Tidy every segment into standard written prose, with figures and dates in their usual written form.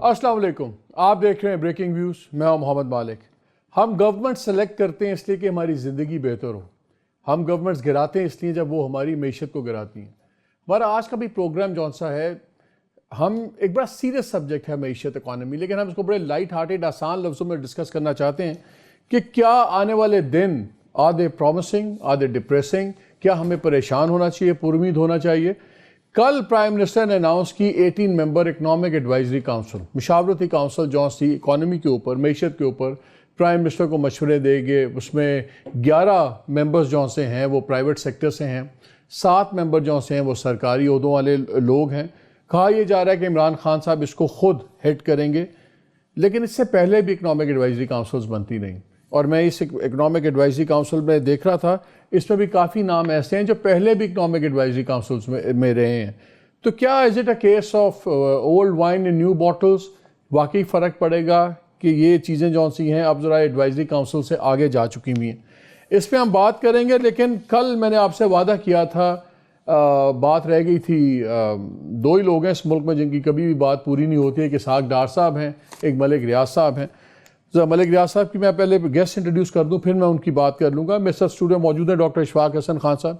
السلام علیکم، آپ دیکھ رہے ہیں بریکنگ ویوز. میں ہوں محمد مالک. ہم گورنمنٹ سلیکٹ کرتے ہیں اس لیے کہ ہماری زندگی بہتر ہو. ہم گورنمنٹس گراتے ہیں اس لیے جب وہ ہماری معیشت کو گراتی ہیں. ہمارا آج کا بھی پروگرام جون سا ہے، ہم ایک بڑا سیریس سبجیکٹ ہے معیشت، اکانومی، لیکن ہم اس کو بڑے لائٹ ہارٹیڈ آسان لفظوں میں ڈسکس کرنا چاہتے ہیں کہ کیا آنے والے دن are they promising, are they depressing, کیا ہمیں پریشان ہونا چاہیے، پر امید ہونا چاہیے. کل پرائم منسٹر نے اناؤنس کی 18 ممبر اکنامک ایڈوائزری کاؤنسل، مشاورتی کاؤنسل جو سی اکانومی کے اوپر، معیشت کے اوپر پرائم منسٹر کو مشورے دے گے. اس میں 11 ممبرز جو سے ہیں وہ پرائیویٹ سیکٹر سے ہیں، 7 ممبر جو سے ہیں وہ سرکاری عہدوں والے لوگ ہیں. کہا یہ جا رہا ہے کہ عمران خان صاحب اس کو خود ہیڈ کریں گے، لیکن اس سے پہلے بھی اکنامک ایڈوائزری کاؤنسلز بنتی رہیں. اور میں اس اکنامک ایڈوائزری کاؤنسل میں دیکھ رہا تھا، اس میں بھی کافی نام ایسے ہیں جو پہلے بھی اکنامک ایڈوائزری کاؤنسلز میں رہے ہیں. تو کیا is it a case of old wine in new bottles? واقعی فرق پڑے گا کہ یہ چیزیں جو سی ہیں اب ذرا ایڈوائزری کاؤنسل سے آگے جا چکی ہوئی ہیں. اس پہ ہم بات کریں گے، لیکن کل میں نے آپ سے وعدہ کیا تھا، بات رہ گئی تھی. 2 ہی لوگ ہیں اس ملک میں جن کی کبھی بھی بات پوری نہیں ہوتی ہے، کہ اسحاق ڈار صاحب ہیں، ایک ملک ریاض صاحب ہیں. ملک ریاض صاحب کی میں پہلے گیسٹ انٹروڈیوس کر دوں، پھر میں ان کی بات کر لوں گا. میرے ساتھ اسٹوڈیو موجود ہے ڈاکٹر اشفاق حسن خان صاحب،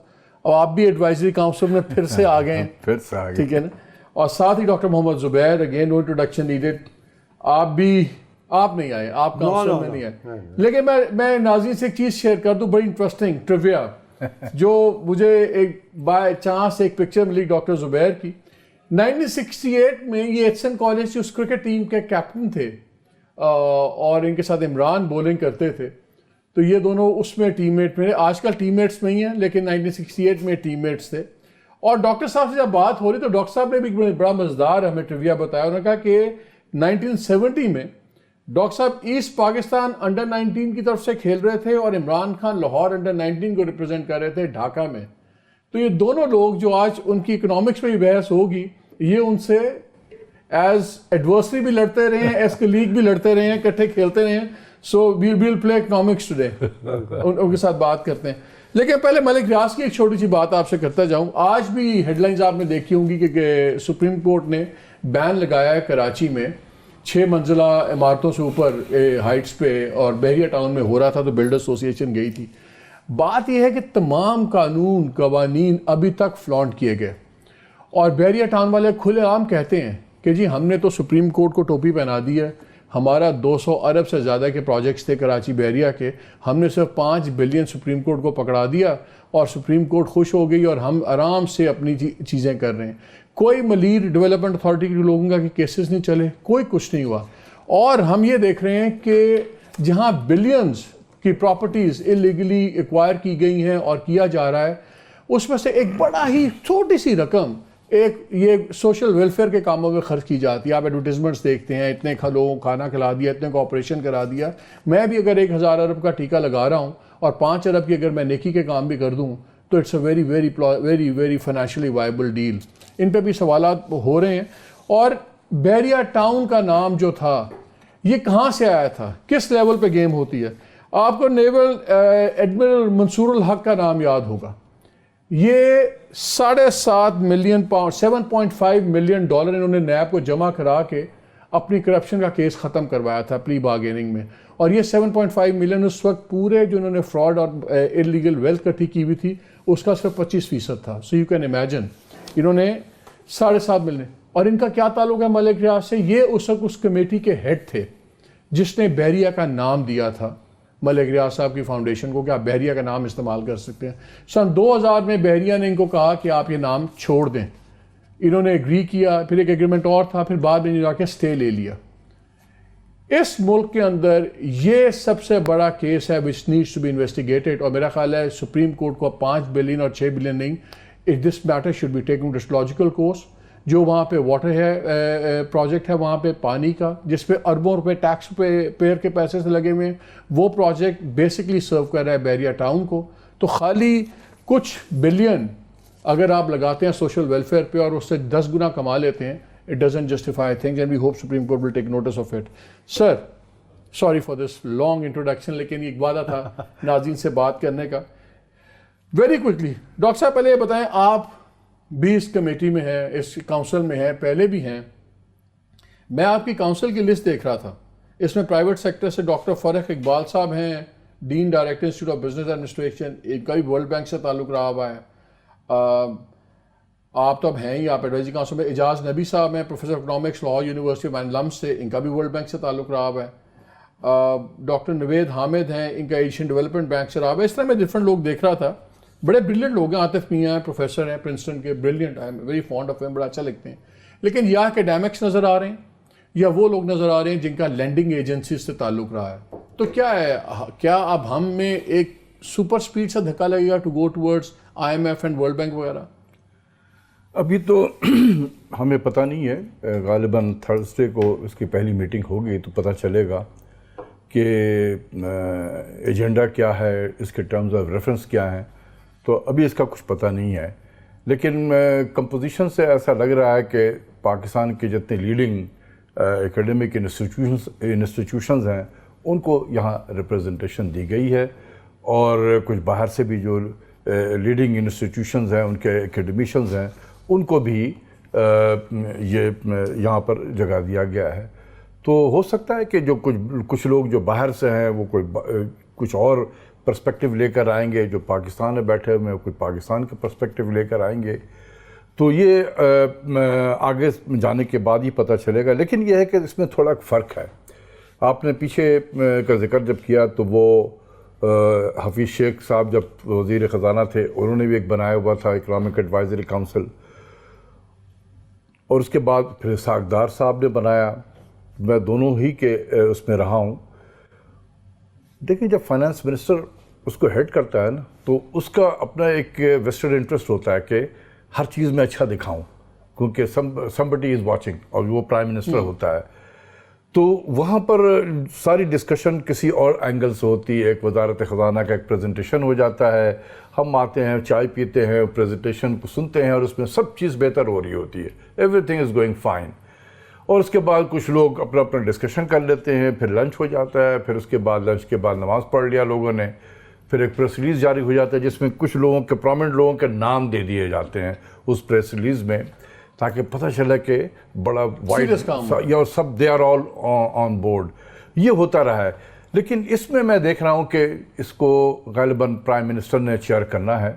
اور آپ بھی ایڈوائزری کاؤنسل میں پھر سے آ گئے ہیں، ٹھیک ہے نا. اور ساتھ ہی ڈاکٹر محمد زبیر، اگین نو انٹروڈکشن نیڈڈ. آپ نہیں آئے، آپ کاؤنسل میں نہیں آئے. لیکن میں ناظرین سے ایک چیز شیئر کر دوں، بڑی انٹرسٹنگ ٹریویا، جو مجھے ایک بائی چانس ایک پکچر ملی ڈاکٹر زبیر کی. 1968 میں یہ ایچسن کالج کی اس کرکٹ ٹیم کے کیپٹن تھے، اور ان کے ساتھ عمران بولنگ کرتے تھے. تو یہ دونوں اس میں ٹیم میٹ میں، آج کل ٹیم میٹس نہیں ہیں لیکن 1968 میں ٹیم میٹس تھے. اور ڈاکٹر صاحب سے جب بات ہو رہی تو ڈاکٹر صاحب نے بھی بڑا مزیدار ہمیں ٹریویا بتایا. انہوں نے کہا کہ 1970 میں ڈاکٹر صاحب ایسٹ پاکستان انڈر 19 کی طرف سے کھیل رہے تھے، اور عمران خان لاہور انڈر 19 کو ریپرزینٹ کر رہے تھے ڈھاکہ میں. تو یہ دونوں لوگ جو آج ان کی اکنامکس میں بھی بحث ہوگی، یہ ان سے ایز ایڈورسری بھی لڑتے رہے ہیں، ایز کلیگ بھی لڑتے رہے ہیں، اکٹھے کھیلتے رہے ہیں. سو ویل پلے اکنامکس ٹوڈے، ان کے ساتھ بات کرتے ہیں. لیکن پہلے ملک ریاض کی ایک چھوٹی سی بات آپ سے کرتا جاؤں. آج بھی ہیڈ لائنز آپ نے دیکھی ہوں گی کہ سپریم کورٹ نے بین لگایا ہے کراچی میں 6 منزلہ عمارتوں سے اوپر ہائٹس پہ، اور بحریہ ٹاؤن میں ہو رہا تھا تو بلڈر ایسوسی ایشن گئی تھی. بات یہ ہے کہ تمام قوانین ابھی تک فلانٹ کیے گئے، اور بحریہ ٹاؤن والے کھلے عام کہتے ہیں کہ جی ہم نے تو سپریم کورٹ کو ٹوپی پہنا دی ہے، ہمارا 200 ارب سے زیادہ کے پروجیکٹس تھے کراچی بحریہ کے، ہم نے صرف 5 بلین سپریم کورٹ کو پکڑا دیا اور سپریم کورٹ خوش ہو گئی، اور ہم آرام سے اپنی چیزیں کر رہے ہیں. کوئی ملیر ڈیولپمنٹ اتھارٹی کے لوگوں کا کہ کیسز نہیں چلے، کوئی کچھ نہیں ہوا. اور ہم یہ دیکھ رہے ہیں کہ جہاں بلینز کی پراپرٹیز انلیگلی ایکوائر کی گئی ہیں اور کیا جا رہا ہے، اس میں سے ایک بڑا ہی چھوٹی سی رقم ایک یہ سوشل ویلفیئر کے کاموں میں خرچ کی جاتی ہے. آپ ایڈورٹیزمنٹس دیکھتے ہیں، اتنے لوگوں کو کھانا کھلا دیا، اتنے کو آپریشن کرا دیا. میں بھی اگر 1000 ارب کا ٹیکہ لگا رہا ہوں اور 5 ارب کی اگر میں نیکی کے کام بھی کر دوں تو it's a very very very very financially viable deal. ان پہ بھی سوالات ہو رہے ہیں. اور بحریہ ٹاؤن کا نام جو تھا یہ کہاں سے آیا تھا، کس لیول پہ گیم ہوتی ہے؟ آپ کو نیول ایڈمرل منصور الحق کا نام یاد ہوگا. یہ 7.5 ملین پاؤنڈ، $7.5 ملین انہوں نے نیب کو جمع کرا کے اپنی کرپشن کا کیس ختم کروایا تھا پلی بارگیننگ میں. اور یہ 7.5 ملین اس وقت پورے جو انہوں نے فراڈ اور انلیگل ویلتھ اکٹھی کی ہوئی تھی اس کا صرف 25% تھا. سو یو کین امیجن انہوں نے 7.5 ملین. اور ان کا کیا تعلق ہے ملک ریاض سے؟ یہ اس وقت اس کمیٹی کے ہیڈ تھے جس نے بحریہ کا نام دیا تھا ملک ریاض صاحب کی فاؤنڈیشن کو کہ آپ بحریہ کا نام استعمال کر سکتے ہیں. سن 2000 میں بحریہ نے ان کو کہا کہ آپ یہ نام چھوڑ دیں. انہوں نے ایگری کیا، پھر ایک ایگریمنٹ اور تھا، پھر بعد میں جا کے سٹے لے لیا. اس ملک کے اندر یہ سب سے بڑا کیس ہے which needs to be investigated. اور میرا خیال ہے سپریم کورٹ کو 5 بلین اور 6 بلین نہیں، this matter should be taken to its logical course. جو وہاں پہ واٹر ہے پروجیکٹ ہے وہاں پہ پانی کا، جس پہ اربوں روپے ٹیکس پیئر کے پیسے سے لگے ہوئے ہیں، وہ پروجیکٹ بیسکلی سرو کر رہا ہے بحریہ ٹاؤن کو. تو خالی کچھ بلین اگر آپ لگاتے ہیں سوشل ویلفیئر پہ اور اس سے 10 گنا کما لیتے ہیں، it doesn't justify things and we hope Supreme Court will take notice of it. Sir, sorry for this long introduction, لیکن ایک وعدہ تھا ناظرین سے بات کرنے کا. ویری کوئکلی ڈاکٹر صاحب پہلے یہ بتائیں، آپ بھی اس کمیٹی میں ہیں، اس کاؤنسل میں ہیں، پہلے بھی ہیں. میں آپ کی کاؤنسل کی لسٹ دیکھ رہا تھا, اس میں پرائیویٹ سیکٹر سے ڈاکٹر فرق اقبال صاحب ہیں, dean director institute of business administration, ایک کا بھی ورلڈ بینک سے تعلق رہا ہوا ہے. آپ تو اب ہیں ہی, آپ ایڈوائزری کاؤنسل میں. اعجاز نبی صاحب ہیں, professor economics, Lahore university of لمس سے, ان کا بھی ورلڈ بینک سے تعلق رہا ہوا ہے. ڈاکٹر نوید حامد ہیں, ان کا ایشین ڈیولپمنٹ بینک سے رہا ہوا ہے. اس طرح میں ڈفرنٹ لوگ دیکھ رہا تھا, بڑے بریلینٹ لوگ ہیں. عاطف میاں ہیں, پروفیسر ہیں پرنسٹن کے, brilliant, I am very fond of ہم, بڑا اچھا لگتے ہیں. لیکن یا اکیڈیمکس نظر آ رہے ہیں یا وہ لوگ نظر آ رہے ہیں جن کا لینڈنگ ایجنسیز سے تعلق رہا ہے. تو کیا ہے, کیا اب ہم میں ایک سپر سپیڈ سے دھکا لگے گا to go towards I M F and World Bank وغیرہ؟ ابھی تو ہمیں پتہ نہیں ہے, غالباً تھرسڈے کو اس کی پہلی میٹنگ ہوگی تو پتہ چلے گا کہ ایجنڈا کیا ہے, اس کے ٹرمز آف ریفرنس کیا ہیں. تو ابھی اس کا کچھ پتہ نہیں ہے, لیکن کمپوزیشن سے ایسا لگ رہا ہے کہ پاکستان کے جتنے لیڈنگ اکیڈمک انسٹیٹیوشنز ہیں ان کو یہاں ریپریزنٹیشن دی گئی ہے, اور کچھ باہر سے بھی جو لیڈنگ انسٹیٹیوشنز ہیں, ان کے اکیڈمیشنز ہیں, ان کو بھی یہ یہاں پر جگہ دیا گیا ہے. تو ہو سکتا ہے کہ جو کچھ لوگ جو باہر سے ہیں وہ کچھ اور پرسپیکٹیو لے کر آئیں گے, جو پاکستان میں بیٹھے ہوئے ہیں کچھ پاکستان کے پرسپیکٹیو لے کر آئیں گے. تو یہ آگے جانے کے بعد ہی پتہ چلے گا. لیکن یہ ہے کہ اس میں تھوڑا فرق ہے. آپ نے پیچھے کا ذکر جب کیا تو وہ حفیظ شیخ صاحب جب وزیر خزانہ تھے انہوں نے بھی ایک بنایا ہوا تھا اکنامک ایڈوائزری کاؤنسل, اور اس کے بعد پھر اسحاق ڈار صاحب نے بنایا. میں دونوں ہی کے اس میں رہا ہوں. دیکھیں جب فائنانس منسٹر اس کو ہیڈ کرتا ہے نا تو اس کا اپنا ایک ویسٹڈ انٹرسٹ ہوتا ہے کہ ہر چیز میں اچھا دکھاؤں, کیونکہ somebody از واچنگ, اور وہ پرائم منسٹر ہوتا ہے. تو وہاں پر ساری ڈسکشن کسی اور اینگل سے ہوتی ہے. ایک وزارت خزانہ کا ایک پریزنٹیشن ہو جاتا ہے, ہم آتے ہیں, چائے پیتے ہیں, پریزنٹیشن کو سنتے ہیں, اور اس میں سب چیز بہتر ہو رہی ہوتی ہے, everything is going fine. اور اس کے بعد کچھ لوگ اپنا ڈسکشن کر لیتے ہیں, پھر لنچ ہو جاتا ہے, پھر اس کے بعد لنچ کے بعد نماز پڑھ لیا لوگوں نے, پھر ایک پریس ریلیز جاری ہو جاتا ہے جس میں کچھ لوگوں کے پرومننٹ لوگوں کے نام دے دیے جاتے ہیں اس پریس ریلیز میں, تاکہ پتہ چلے کہ بڑا وائڈ یا سب they are all on board. یہ ہوتا رہا ہے. لیکن اس میں میں دیکھ رہا ہوں کہ اس کو غالباً پرائم منسٹر نے چیئر کرنا ہے,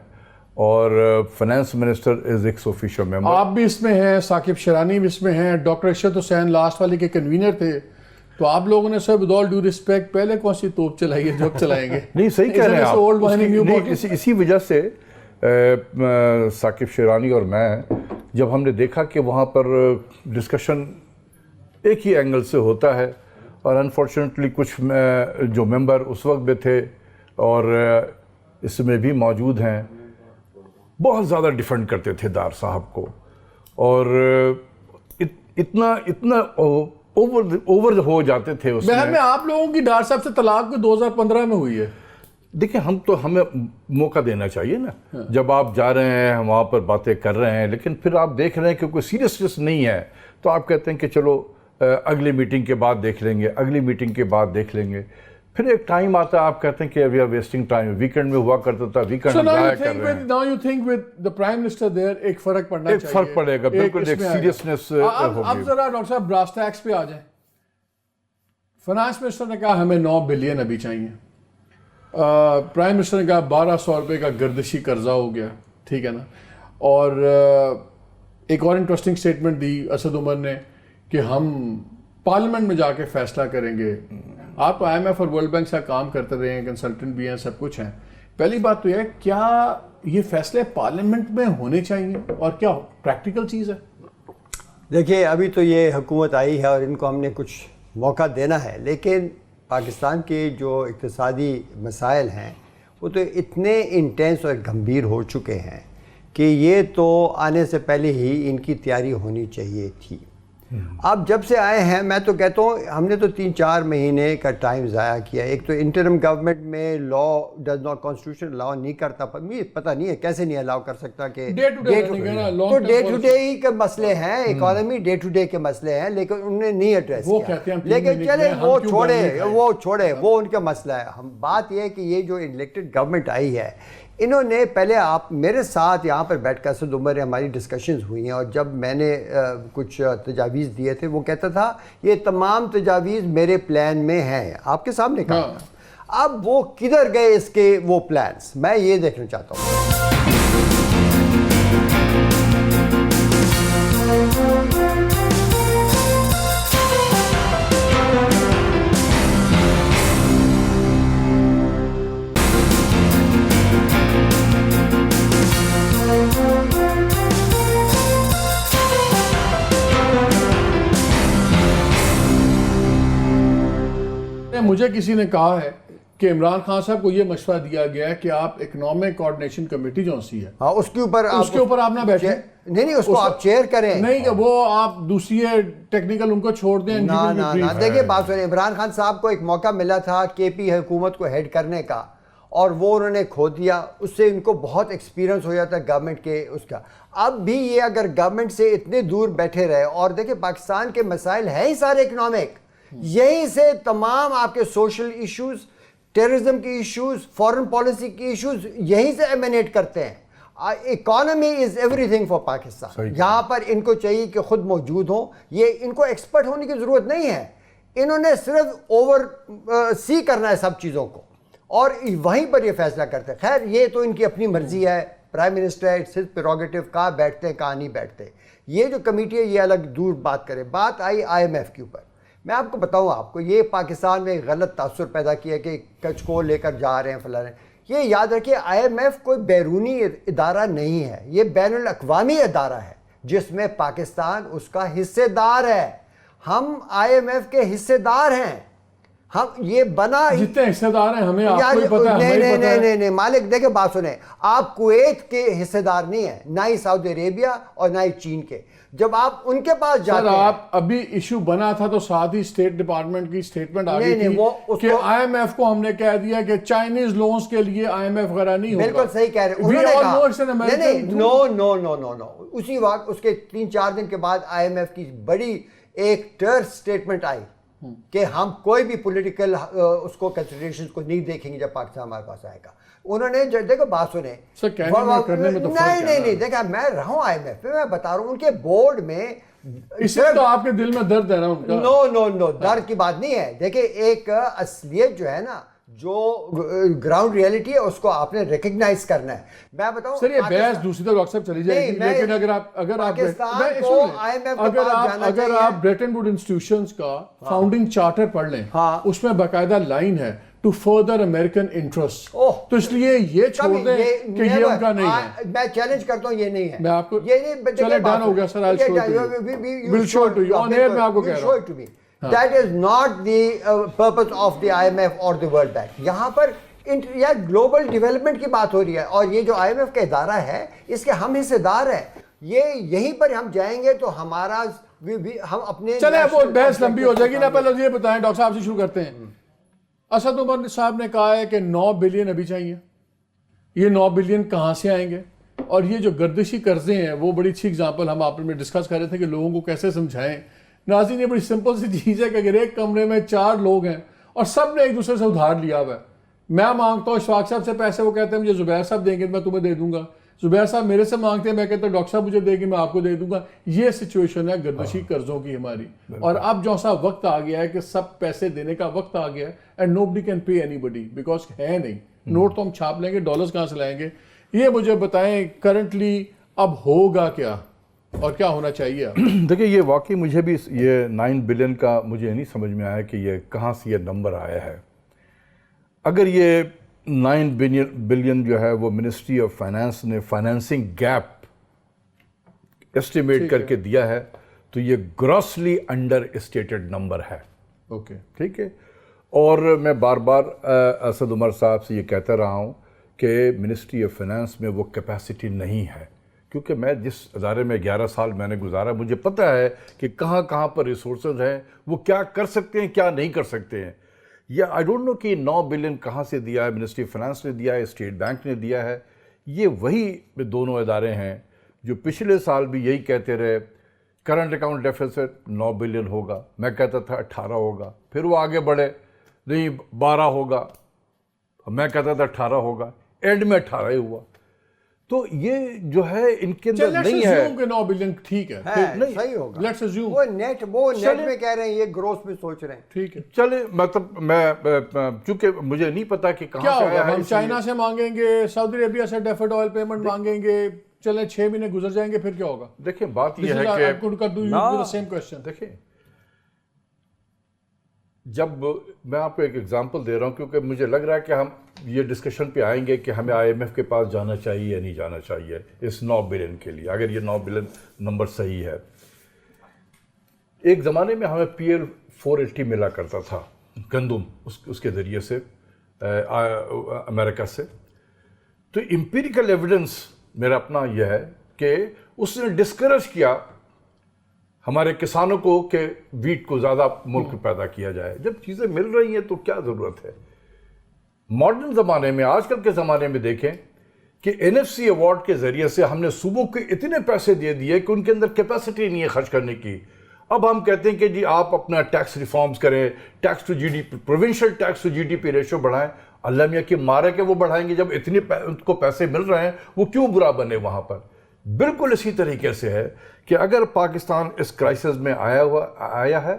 اور فائنانس منسٹر از ایکس آفیشیو ممبر. آپ بھی اس میں ہیں, ثاقب شیرانی بھی اس میں ہیں, ڈاکٹر ارشد حسین لاسٹ والے کے کنوینر تھے. تو آپ لوگوں نے سب ود آل ڈیو ریسپیکٹ پہلے کون سی توپ چلائی ہے جو اب چلائیں گے؟ نہیں صحیح کہہ رہے ہیں آپ. اسی وجہ سے ثاقب شیرانی اور میں جب ہم نے دیکھا کہ وہاں پر ڈسکشن ایک ہی اینگل سے ہوتا ہے, اور انفارچونیٹلی کچھ جو ممبر اس وقت بھی تھے اور اس میں بھی موجود ہیں بہت زیادہ ڈیفینڈ کرتے تھے ڈار صاحب کو, اور اتنا اوور ہو جاتے تھے اس میں. آپ لوگوں کی ڈار صاحب سے طلاق کو 2015 میں ہوئی ہے. دیکھیں ہمیں موقع دینا چاہیے نا. جب آپ جا رہے ہیں, ہم وہاں پر باتیں کر رہے ہیں, لیکن پھر آپ دیکھ رہے ہیں کہ کوئی سیریسنس نہیں ہے, تو آپ کہتے ہیں کہ چلو اگلی میٹنگ کے بعد دیکھ لیں گے, اگلی میٹنگ کے بعد دیکھ لیں گے. پھر ایک ٹائم آتا ہے آپ کہتے ہیں کہ we are wasting time. Weekend میں ہوا کرتا تھا, ویکنڈ ہم ضائع کر رہے ہیں. Now you think with the Prime Minister there ایک فرق پڑنا چاہیے, ایک فرق پڑے گا, بالکل ایک سیریسنس ہوگی. اب ذرا ڈاکٹر صاحب براس ٹیکس پہ آ جائیں. فائنانس منسٹر نے کہا ہمیں 9 بلین ابھی چاہیے, پرائم منسٹر نے کہا 1200 روپے کا گردشی قرضہ ہو گیا, ٹھیک ہے نا. اور ایک اور انٹرسٹنگ سٹیٹمنٹ دی اسد عمر نے کہ ہم پارلیمنٹ میں جا کے فیصلہ کریں گے. آپ آئی ایم ایف اور ورلڈ بینک سے کام کرتے رہے ہیں, کنسلٹنٹ بھی ہیں, سب کچھ ہیں. پہلی بات تو یہ کیا یہ فیصلے پارلیمنٹ میں ہونے چاہیے, اور کیا پریکٹیکل چیز ہے؟ دیکھیے ابھی تو یہ حکومت آئی ہے اور ان کو ہم نے کچھ موقع دینا ہے, لیکن پاکستان کے جو اقتصادی مسائل ہیں وہ تو اتنے انٹینس اور گمبھیر ہو چکے ہیں کہ یہ تو آنے سے پہلے ہی ان کی تیاری ہونی چاہیے تھی. اب جب سے آئے ہیں میں تو کہتا ہوں ہم نے تو 3-4 مہینے کا ٹائم ضائع کیا. ایک تو انٹرم گورنمنٹ میں لا ڈز ناٹ کانسٹیٹیوشن الاؤ نہیں کرتا, پتہ نہیں ہے کیسے نہیں الاؤ کر سکتا کہ ڈے ٹو ڈے ہی کے مسئلے ہیں, اکانومی ڈے ٹو ڈے کے مسئلے ہیں, لیکن انہوں نے نہیں ایڈریس کیا. لیکن چلے وہ چھوڑے وہ ان کا مسئلہ ہے. ہم بات یہ ہے کہ یہ جو الیکٹڈ گورنمنٹ آئی ہے انہوں نے پہلے آپ میرے ساتھ یہاں پر بیٹھ کر اسد عمر ہماری ڈسکشنز ہوئی ہیں، اور جب میں نے کچھ تجاویز دیے تھے وہ کہتا تھا یہ تمام تجاویز میرے پلان میں ہیں، آپ کے سامنے کہا تھا۔ اب وہ کدھر گئے اس کے وہ پلانز، میں یہ دیکھنا چاہتا ہوں۔ مجھے کسی نے کہا ہے کہ عمران خان صاحب کو یہ مشورہ دیا گیا ہے کہ آپ اکنامک کوارڈینیشن کمیٹی جو سی ہے ہاں اس کے اوپر آپ نہ بیٹھیں، نہیں اس کو آپ چیئر کریں، نہیں کہ وہ آپ دوسری ٹیکنیکل ان کو چھوڑ دیں۔ نا دیکھیں بات سنیں، عمران خان صاحب کو ایک موقع ملا تھا کے پی حکومت کو ہیڈ کرنے کا، اور وہ انہوں نے کھو دیا، اس سے ان کو بہت ایکسپیرینس ہو جاتا ہے گورنمنٹ کے اس کا۔ اب بھی یہ اگر گورنمنٹ سے اتنے دور بیٹھے رہے، اور دیکھیں پاکستان کے مسائل ہیں ہی سارے اکنامک، یہیں سے تمام آپ کے سوشل ایشوز، ٹیررزم کی ایشوز، فورن پالیسی کی ایشوز یہیں سے ایمینیٹ کرتے ہیں۔ Economy is every thing for Pakistan, یہاں پر ان کو چاہیے کہ خود موجود ہوں، یہ ان کو ایکسپرٹ ہونے کی ضرورت نہیں ہے، انہوں نے صرف اوور سی کرنا ہے سب چیزوں کو، اور وہیں پر یہ فیصلہ کرتے ہیں۔ خیر یہ تو ان کی اپنی مرضی ہے، پرائم منسٹر ہے، اٹس ہز پریروگیٹو، کہاں بیٹھتے ہیں کہاں نہیں بیٹھتے، یہ جو کمیٹی ہے یہ الگ دور بات کرے۔ بات آئی آئی ایم ایف کے اوپر، میں آپ کو بتاؤں، آپ کو یہ پاکستان میں غلط تاثر پیدا کیا کہ کچھ کو لے کر جا رہے ہیں فلاں، یہ یاد رکھیے آئی ایم ایف کوئی بیرونی ادارہ نہیں ہے، یہ بین الاقوامی ادارہ ہے جس میں پاکستان اس کا حصے دار ہے، ہم آئی ایم ایف کے حصے دار ہیں، ہم یہ بنا جتنے حصے دار ہیں ہمیں آپ کو ہی پتہ ہے، ہمیں پتہ ہے۔ نہیں مالک دیکھیں بات سنیں، آپ کویت کے حصے دار نہیں ہیں، نہ ہی سعودی عربیہ اور نہ ہی چین کے، جب آپ ان کے پاس جاتے ہیں۔ آپ ابھی ایشو بنا تھا تو ساتھ ہی اسٹیٹ ڈپارٹمنٹ کی اسٹیٹمنٹ آ گئی تھی کہ آئی ایم ایف کو ہم نے کہہ دیا کہ چائنیز لونز کے لیے آئی ایم ایف وغیرہ نہیں ہوگا۔ بالکل صحیح کہہ رہے ہیں، انہوں نے کہا نو، اسی وقت اس کے 3-4 دن کے بعد آئی ایم ایف کی بڑی ایک ٹرس اسٹیٹمنٹ آئی کہ ہم کوئی بھی پولیٹیکل اس کو کنسیڈریشنز کو نہیں دیکھیں گے جب پاکستان ہمارے پاس آئے گا۔ انہوں نے دیکھو بات سنیں، نہیں دیکھا میں رہا ہوں آئی ایم ایف پہ، میں بتا رہا ہوں ان کے بورڈ میں اس سے تو آپ کے دل میں درد ہے نا ان کا۔ نو درد کی بات نہیں ہے، دیکھیں ایک اصلیت جو ہے نا، جو گراؤنڈ ریئلٹی ہے اس کو آپ نے ریکگنائز کرنا ہے۔ میں بتاؤں سر یہ بحث دوسری طرف اکثر چلی جائے گی، لیکن اگر آپ بریٹن ووڈ انسٹیٹیوشنز کا فاؤنڈنگ چارٹر پڑھ لیں، اس میں باقاعدہ لائن ہے ٹو فردر امریکن انٹرسٹ، تو اس لیے یہ چھوڑ دیں کہ یہ ان کا نہیں ہے۔ میں چیلنج کرتا ہوں یہ نہیں ہے، میں آپ کو چلے ڈن ہو گیا سر، I'll show it to you on air، میں آپ کو کہہ رہا ہوں That is not the purpose of the IMF or the World Bank۔ یہاں پر یا گلوبل ڈیولپمنٹ کی بات ہو رہی ہے، اور یہ جو آئی ایم ایف کا ادارہ ہے اس کے ہم حصے دار ہیں، یہ یہیں پر ہم جائیں گے تو ہمارا ہم اپنے چلے وہ بحث لمبی ہو جائے گی نا۔ پہلے یہ بتائیں ڈاکٹر صاحب سے شروع کرتے ہیں، اسد عمر صاحب نے کہا ہے کہ 9 بلین ابھی چاہیے، یہ 9 بلین کہاں سے آئیں گے؟ اور یہ جو گردشی قرضے ہیں وہ بڑی اچھی اگزامپل ہم آپ میں ڈسکس کر رہے تھے کہ لوگوں کو کیسے سمجھائیں۔ ناظرین یہ بڑی سمپل سی چیز ہے کہ اگر ایک کمرے میں 4 لوگ ہیں اور سب نے ایک دوسرے سے ادھار لیا ہوا ہے، میں مانگتا ہوں اشفاق صاحب سے پیسے، وہ کہتے ہیں مجھے زبیر صاحب دیں گے میں تمہیں دے دوں گا، زبیر صاحب میرے سے مانگتے ہیں، میں کہتا ہوں ڈاکٹر صاحب مجھے دیں گے میں آپ کو دے دوں گا۔ یہ سچویشن ہے گردشی قرضوں کی ہماری، اور اب جو سا وقت آ گیا ہے کہ سب پیسے دینے کا وقت آ گیا ہے، and nobody can pay anybody because ہے نہیں، نوٹ تو ہم چھاپ لیں گے، ڈالرز کہاں سے لائیں گے؟ یہ مجھے بتائیں کرنٹلی اب ہوگا کیا اور کیا ہونا چاہیے؟ دیکھیں یہ واقعی مجھے بھی یہ 9 بلین کا مجھے نہیں سمجھ میں آیا کہ یہ کہاں سے یہ نمبر آیا ہے۔ اگر یہ 9 بلین جو ہے وہ منسٹری آف فائنانس نے فائنانسنگ گیپ ایسٹیمیٹ کر کے دیا ہے تو یہ گراسلی انڈر اسٹیٹڈ نمبر ہے۔ اوکے ٹھیک ہے، اور میں بار بار اسد عمر صاحب سے یہ کہتا رہا ہوں کہ منسٹری آف فائنانس میں وہ کیپیسٹی نہیں ہے، کیونکہ میں جس ادارے میں 11 سال میں نے گزارا مجھے پتہ ہے کہ کہاں کہاں پر ریسورسز ہیں، وہ کیا کر سکتے ہیں کیا نہیں کر سکتے ہیں۔ یا آئی ڈونٹ نو کہ 9 بلین کہاں سے دیا ہے، منسٹری آف فائنانس نے دیا ہے، اسٹیٹ بینک نے دیا ہے۔ یہ وہی دونوں ادارے ہیں جو پچھلے سال بھی یہی کہتے رہے کرنٹ اکاؤنٹ ڈیفیسٹ 9 بلین ہوگا، میں کہتا تھا 18 ہوگا، پھر وہ آگے بڑھے نہیں 12 ہوگا، میں کہتا تھا 18 ہوگا۔ اینڈ میں 18 ہوا. تو یہ جو ہے ان کے اندر نہیں ہے کہ 9 بلین ٹھیک ہے, صحیح ہوگا. لیٹس اسیوم وہ نیٹ میں کہہ رہے ہیں, یہ گروتھ میں سوچ رہے ہیں. ٹھیک ہے, چلے مطلب میں چونکہ مجھے نہیں پتا کہ کہاں کیا سے ہوگا, آیا ہے. ہم چائنا سے مانگیں گے, سعودی عربیہ سے ڈیفرڈ آئل پیمنٹ مانگیں گے, چلیں 6 مہینے گزر جائیں گے, پھر کیا ہوگا؟ دیکھیں بات یہ ہے کہ دیکھیں جب میں آپ کو ایک ایگزامپل دے رہا ہوں, کیونکہ مجھے لگ رہا ہے کہ ہم یہ ڈسکشن پہ آئیں گے کہ ہمیں IMF کے پاس جانا چاہیے یا نہیں جانا چاہیے اس 9 بلین کے لیے, اگر یہ 9 بلین نمبر صحیح ہے. ایک زمانے میں ہمیں PL 480 ملا کرتا تھا گندم اس کے ذریعے سے امریکہ سے. تو امپیریکل ایویڈنس میرا اپنا یہ ہے کہ اس نے ڈسکریج کیا ہمارے کسانوں کو کہ ویٹ کو زیادہ ملک پیدا کیا جائے. جب چیزیں مل رہی ہیں تو کیا ضرورت ہے؟ ماڈرن زمانے میں, آج کل کے زمانے میں دیکھیں کہ NFC ایوارڈ کے ذریعے سے ہم نے صوبوں کو اتنے پیسے دے دیے کہ ان کے اندر کیپیسٹی نہیں ہے خرچ کرنے کی. اب ہم کہتے ہیں کہ جی آپ اپنا ٹیکس ریفارمز کریں, tax to GDP, provincial tax to GDP ratio بڑھائیں. اللہ میاں کی مارے کہ وہ بڑھائیں گے جب اتنے ان کو پیسے مل رہے ہیں, وہ کیوں برا بنے وہاں پر. بالکل اسی طریقے سے ہے کہ اگر پاکستان اس کرائسس میں آیا ہے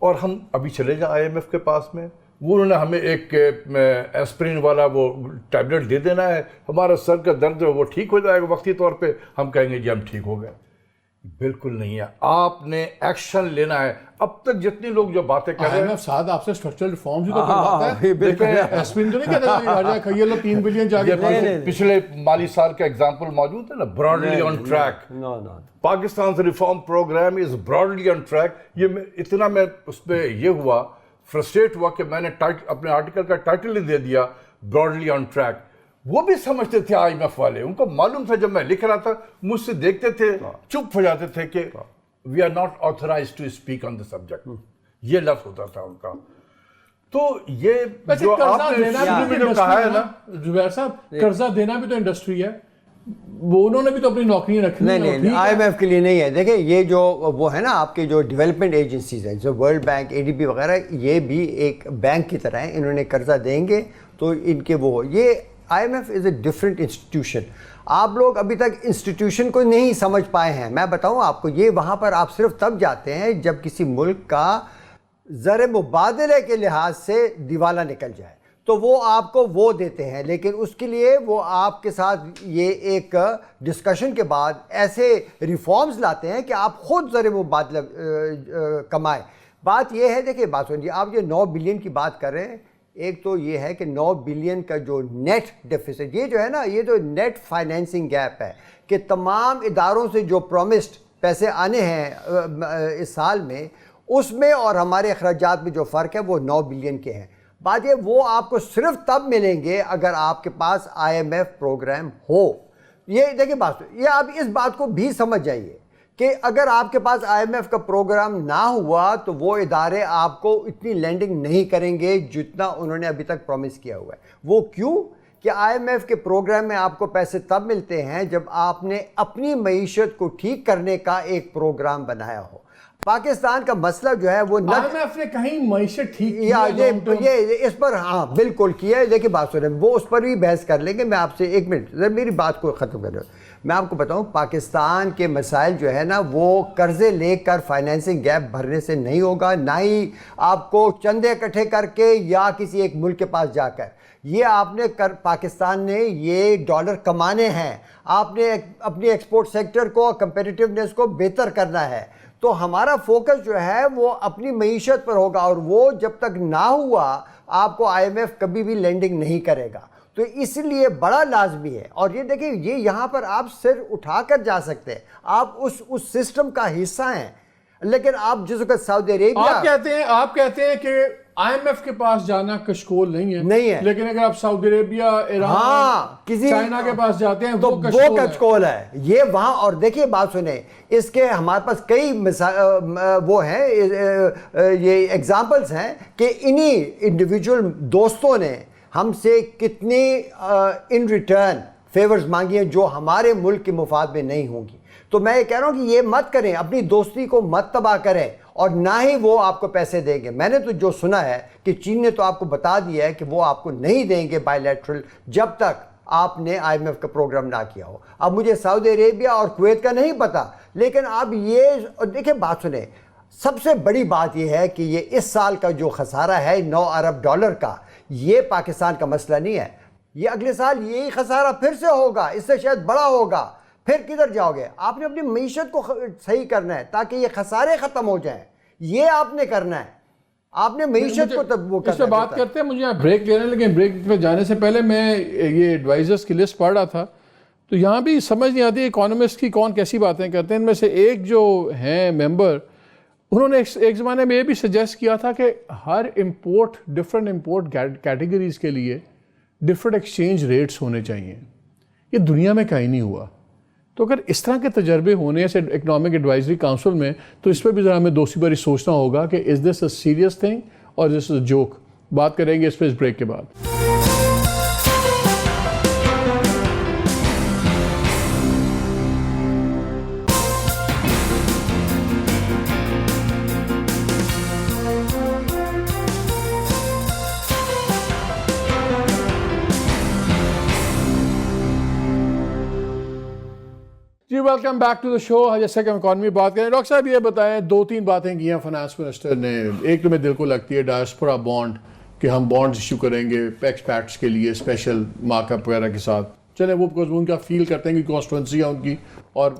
اور ہم ابھی چلے جائیں IMF کے پاس میں, وہ انہوں نے ہمیں ایک ایسپرین والا وہ ٹیبلٹ دے دینا ہے, ہمارا سر کا درد ہے وہ ٹھیک ہو جائے گا وقتی طور پہ, ہم کہیں گے جی ہم ٹھیک ہو گئے. بالکل نہیں ہے, آپ نے ایکشن لینا ہے. اب تک جتنے لوگ جو باتیں کر رہے ہیں, ساتھ آپ سے اسٹرکچرل ریفارمز بھی تو کرواتا ہے. دیکھیں ایسپرین تو نہیں کہتا کہ ہر جگہ کھائیے لو 3 بلین جا کے. پچھلے مالی سال کا ایگزامپل موجود ہے نا, broadly on track. Pakistan reform programme is broadly on track. یہ اتنا میں اس پہ یہ ہوا, فرسٹریٹ ہوا کہ میں نے اپنے آرٹیکل کا ٹائٹل ہی دے دیا براڈلی آن ٹریک. وہ بھی سمجھتے تھے IMF والے, ان کو معلوم تھا, جب میں لکھ رہا تھا مجھ سے دیکھتے تھے, چپ ہو جاتے تھے کہ we are not authorised to speak on the subject. یہ لفظ ہوتا تھا ان کا. تو یہ جو آپ نے جو کہا ہے نا زبیر صاحب, قرضہ دینا بھی تو انڈسٹری ہے, وہ انہوں نے بھی تو اپنی نوکریاں رکھنی ہیں. نہیں, IMF کے لیے نہیں ہے. دیکھیں یہ جو وہ ہے نا آپ کے جو ڈیولپمنٹ ایجنسیز ہیں, جو ورلڈ بینک, ADB وغیرہ, یہ بھی ایک بینک کی طرح ہیں. انہوں نے قرضہ دیں گے تو ان کے وہ, یہ IMF is a different institution. آپ لوگ ابھی تک انسٹیٹیوشن کو نہیں سمجھ پائے ہیں. میں بتاؤں آپ کو, یہ وہاں پر آپ صرف تب جاتے ہیں جب کسی ملک کا زر مبادلے کے لحاظ سے دیوالا نکل جائے, تو وہ آپ کو وہ دیتے ہیں. لیکن اس کے لیے وہ آپ کے ساتھ یہ ایک ڈسکشن کے بعد ایسے ریفارمز لاتے ہیں کہ آپ خود زر مبادلہ کمائیں. بات یہ ہے, دیکھیں بات سنیے, آپ یہ 9 بلین کی بات کر رہے ہیں. ایک تو یہ ہے کہ 9 بلین کا جو نیٹ ڈیفیسٹ, یہ جو ہے نا, یہ جو نیٹ فائنینسنگ گیپ ہے کہ تمام اداروں سے جو پرومسڈ پیسے آنے ہیں اس سال میں, اس میں اور ہمارے اخراجات میں جو فرق ہے وہ 9 بلین کے ہیں. بات یہ, وہ آپ کو صرف تب ملیں گے اگر آپ کے پاس IMF پروگرام ہو. یہ دیکھیں بات, یہ آپ اس بات کو بھی سمجھ جائیے کہ اگر آپ کے پاس IMF کا پروگرام نہ ہوا تو وہ ادارے آپ کو اتنی لینڈنگ نہیں کریں گے جتنا انہوں نے ابھی تک پرومس کیا ہوا ہے. وہ کیوں کہ IMF کے پروگرام میں آپ کو پیسے تب ملتے ہیں جب آپ نے اپنی معیشت کو ٹھیک کرنے کا ایک پروگرام بنایا ہو. پاکستان کا مسئلہ جو ہے وہ IMF نے کہیں معیشت ٹھیک یہ اس پر ہاں بالکل کیا ہے. دیکھیں بات سنیں, وہ اس پر بھی بحث کر لیں گے. میں آپ سے ایک منٹ میری بات کو ختم کر رہا ہوں. میں آپ کو بتاؤں, پاکستان کے مسائل جو ہے نا, وہ قرضے لے کر فائنینسنگ گیپ بھرنے سے نہیں ہوگا, نہ ہی آپ کو چندے اکٹھے کر کے یا کسی ایک ملک کے پاس جا کر. یہ آپ نے پاکستان نے یہ ڈالر کمانے ہیں, آپ نے اپنی ایکسپورٹ سیکٹر کو, کمپیٹیٹیونیس کو بہتر کرنا ہے. تو ہمارا فوکس جو ہے وہ اپنی معیشت پر ہوگا, اور وہ جب تک نہ ہوا آپ کو IMF کبھی بھی لینڈنگ نہیں کرے گا. تو اس لیے بڑا لازمی ہے. اور یہ دیکھیں, یہ یہاں پر آپ سر اٹھا کر جا سکتے ہیں, آپ اس سسٹم کا حصہ ہیں. لیکن آپ جس وقت سعودی عربیہ آپ کہتے ہیں کہ IMF کے پاس جانا کشکول نہیں ہے, لیکن اگر آپ سعودی عربیہ, ایران, چائنا کے پاس جاتے ہیں تو وہ کشکول ہے. یہ وہاں, اور دیکھیے بات سنیں, اس کے ہمارے پاس کئی وہ ہیں, یہ ایگزامپلس ہیں کہ انہی انڈیویجول دوستوں نے ہم سے کتنی ان ریٹرن فیورز مانگی ہیں جو ہمارے ملک کے مفاد میں نہیں ہوں گی. تو میں یہ کہہ رہا ہوں کہ یہ مت کریں, اپنی دوستی کو مت تباہ کریں, اور نہ ہی وہ آپ کو پیسے دیں گے. میں نے تو جو سنا ہے کہ چین نے تو آپ کو بتا دیا ہے کہ وہ آپ کو نہیں دیں گے بائی لیٹرل جب تک آپ نے آئی ایم ایف کا پروگرام نہ کیا ہو. اب مجھے سعودی عربیہ اور کویت کا نہیں پتا, لیکن اب یہ دیکھیں, بات سنیں, سب سے بڑی بات یہ ہے کہ یہ اس سال کا جو خسارہ ہے 9 ارب ڈالر کا, یہ پاکستان کا مسئلہ نہیں ہے. یہ اگلے سال یہی خسارہ پھر سے ہوگا, اس سے شاید بڑا ہوگا. پھر کدھر جاؤ گے؟ آپ نے اپنی معیشت کو صحیح کرنا ہے تاکہ یہ خسارے ختم ہو جائیں. یہ آپ نے کرنا ہے, آپ نے معیشت کو تب وہ اس پہ بات کرتے ہیں. مجھے یہاں بریک لینا ہے, لیکن بریک پہ جانے سے پہلے میں یہ ایڈوائزرز کی لسٹ پڑھ رہا تھا, تو یہاں بھی سمجھ نہیں آتی اکانومسٹ کی کون کیسی باتیں کرتے ہیں. ان میں سے ایک جو ہیں ممبر, انہوں نے ایک زمانے میں یہ بھی سجیسٹ کیا تھا کہ ہر امپورٹ, ڈفرینٹ امپورٹ کیٹیگریز کے لیے ڈفرینٹ ایکسچینج ریٹس ہونے چاہیے. یہ دنیا میں کہیں نہیں ہوا. تو اگر اس طرح کے تجربے ہونے سے اکنامک ایڈوائزری کاؤنسل میں, تو اس پہ بھی ذرا ہمیں دوسری باری سوچنا ہوگا کہ از دس اے سیریس تھنگ اور دس از اے جوک. بات کریں گے اس پہ اس بریک کے بعد. جی ویلکم بیک ٹو دا شو. جیسا کہ ہم اکانومی بات کریں, ڈاکٹر صاحب یہ بتائیں, 2-3 باتیں کی ہیں فائنانس منسٹر نے. ایک تو میں دل کو لگتی ہے ڈائسپورا بانڈ, کہ ہم بانڈز ایشو کریں گے ایکسپیکٹس کے لیے اسپیشل مارک اپ وغیرہ کے ساتھ. چلیں وہ بیکاز ان کا فیل کرتے ہیں کہ کانسٹیٹوئنسی ہے ان کی, اور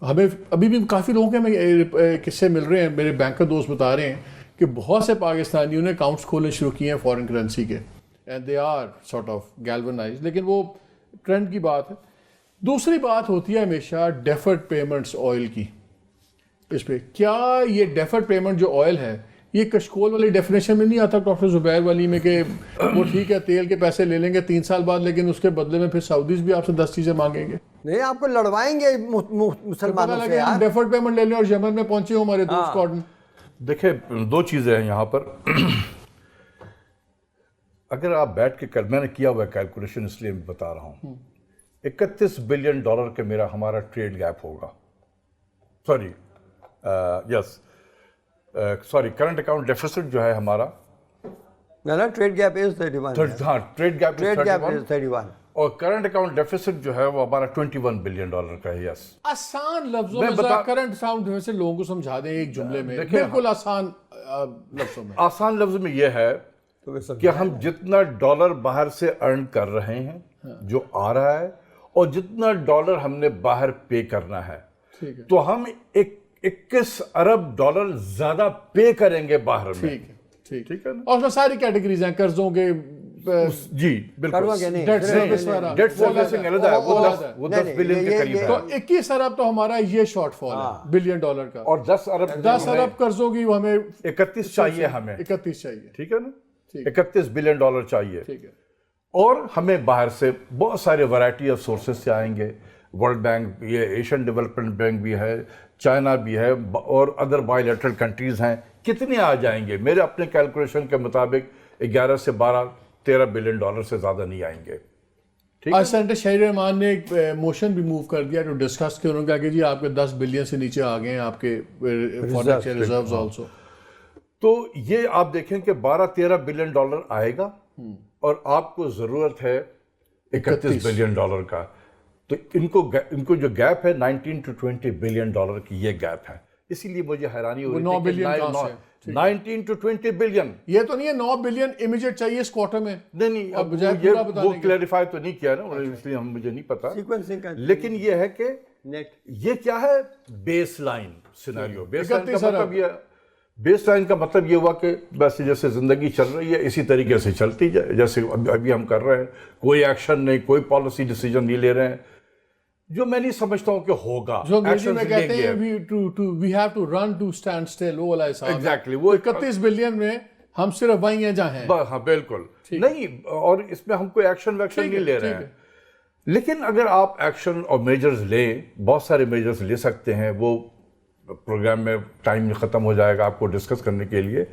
ہمیں ابھی بھی کافی لوگوں کے قصے مل رہے ہیں, میرے بینکر دوست بتا رہے ہیں کہ بہت سے پاکستانیوں نے اکاؤنٹس کھولنے شروع کیے ہیں فارن کرنسی کے, and they are sort of galvanise. لیکن وہ ٹرینڈ کی بات ہے. دوسری بات ہوتی ہے ہمیشہ ڈیفرڈ پیمنٹس آئل کی. اس پہ کیا یہ ڈیفرڈ پیمنٹ جو آئل ہے, یہ کشکول والی ڈیفینیشن میں نہیں آتا ڈاکٹر زبیر والی میں, کہ وہ ٹھیک ہے تیل کے پیسے لے لیں گے 3 سال بعد, لیکن اس کے بدلے میں پھر سعودیز بھی آپ سے 10 چیزیں مانگیں گے؟ نہیں, آپ کو لڑوائیں گے مسلمانوں سے. ہم ڈیفرڈ پیمنٹ لے لیں اور یمن میں پہنچے ہوں ہمارے دوست کارڈن. دیکھیں 2 چیزیں ہیں یہاں پر. اگر آپ بیٹھ کے میں نے کیا ہوا کیلکولیشن اس لیے بتا رہا ہوں, 31 بلین ڈالر کا ہمارا ٹریڈ گیپ ہوگا. کرنٹ اکاؤنٹ ڈیفیسٹ جو ہے ہمارا, ٹریڈ گیپ از 31. ہاں ٹریڈ گیپ از 31 اور کرنٹ اکاؤنٹ ڈیفیسٹ جو ہے وہ ہمارا 21 بلین ڈالر کا ہے. یس, آسان لفظوں میں کرنٹ ساؤنڈ میں سے لوگوں کو سمجھا دیں ایک جملے میں, بالکل آسان لفظوں میں. آسان لفظ میں یہ ہے کہ ہم جتنا ڈالر باہر سے ارن کر رہے ہیں, جو آ رہا ہے, اور جتنا ڈالر ہم نے باہر پے کرنا ہے, تو ہم 21 ارب ڈالر زیادہ پے کریں گے باہر میں. ٹھیک ہے. اور اس میں ساری کیٹیگریز ہیں, قرضوں کے, جی بالکل, ڈیٹ سروسنگ علیحدہ ہے, وہ 10 بلین کے قریب ہے. تو 21 ارب تو ہمارا یہ شارٹ فال ہے بلین ڈالر کا, اور 10 ارب قرضوں کی وہ ہمیں 31 چاہیے, ہمیں 31 چاہیے. ٹھیک ہے نا, 31 بلین ڈالر چاہیے. ٹھیک ہے. اور ہمیں باہر سے بہت سارے ورائٹی آف سورسز سے آئیں گے. ورلڈ بینک, یہ ایشین ڈیولپمنٹ بینک بھی ہے, چائنا بھی ہے, اور ادر بائی لیٹرل کنٹریز ہیں. کتنے آ جائیں گے؟ میرے اپنے کیلکولیشن کے مطابق 11 سے 12-13 بلین ڈالر سے زیادہ نہیں آئیں گے. آج سینیٹر شہید رحمان نے ایک موشن بھی موو کر دیا ٹو ڈسکس کہ انہوں نے کہا کہ جی آپ کے 10 بلین سے نیچے آ گئے ہیں آپ کے فارن ریزروز آلسو. تو یہ آپ دیکھیں کہ 12-13 بلین ڈالر آئے گا, اور آپ کو ضرورت ہے 31 بلین ڈالر کا. تو ان کو جو گیپ ہے 19 to 20 بلین ڈالر کی, یہ گیپ ہے. اسی لیے مجھے حیرانی ہو رہی ہے کہ 19 to 20 بلین, یہ تو نہیں ہے 9 بلین امیجیٹ چاہیے اس کوارٹر میں. نہیں, وہ کلیریفائی تو نہیں کیا نا, اس لیے مجھے نہیں پتا. لیکن یہ ہے کہ یہ کیا ہے, base line scenario. Base line کا مطلب یہ ہوا کہ ویسے جیسے زندگی چل رہی ہے اسی طریقے سے چلتی جائے, جیسے ابھی ہم کر رہے ہیں. کوئی ایکشن نہیں, کوئی پالیسی ڈیسیجن نہیں لے رہے ہیں, جو میں نہیں سمجھتا ہوں کہ ہوگا. جو انگریزی میں کہتے ہیں we have to run to stand still, وہ والا حساب. ایگزیکٹلی, وہ 31 بلین میں ہم صرف وہیں ہیں جہاں ہیں. ہاں بالکل نہیں, اور اس میں ہم کوئی ایکشن ویکشن نہیں لے رہے ہیں. لیکن اگر آپ ایکشن اور میجرز لیں, بہت سارے میجرز لے سکتے ہیں. وہ پروگرام میں ٹائم ختم ہو جائے گا آپ کو ڈسکس کرنے کے لیے.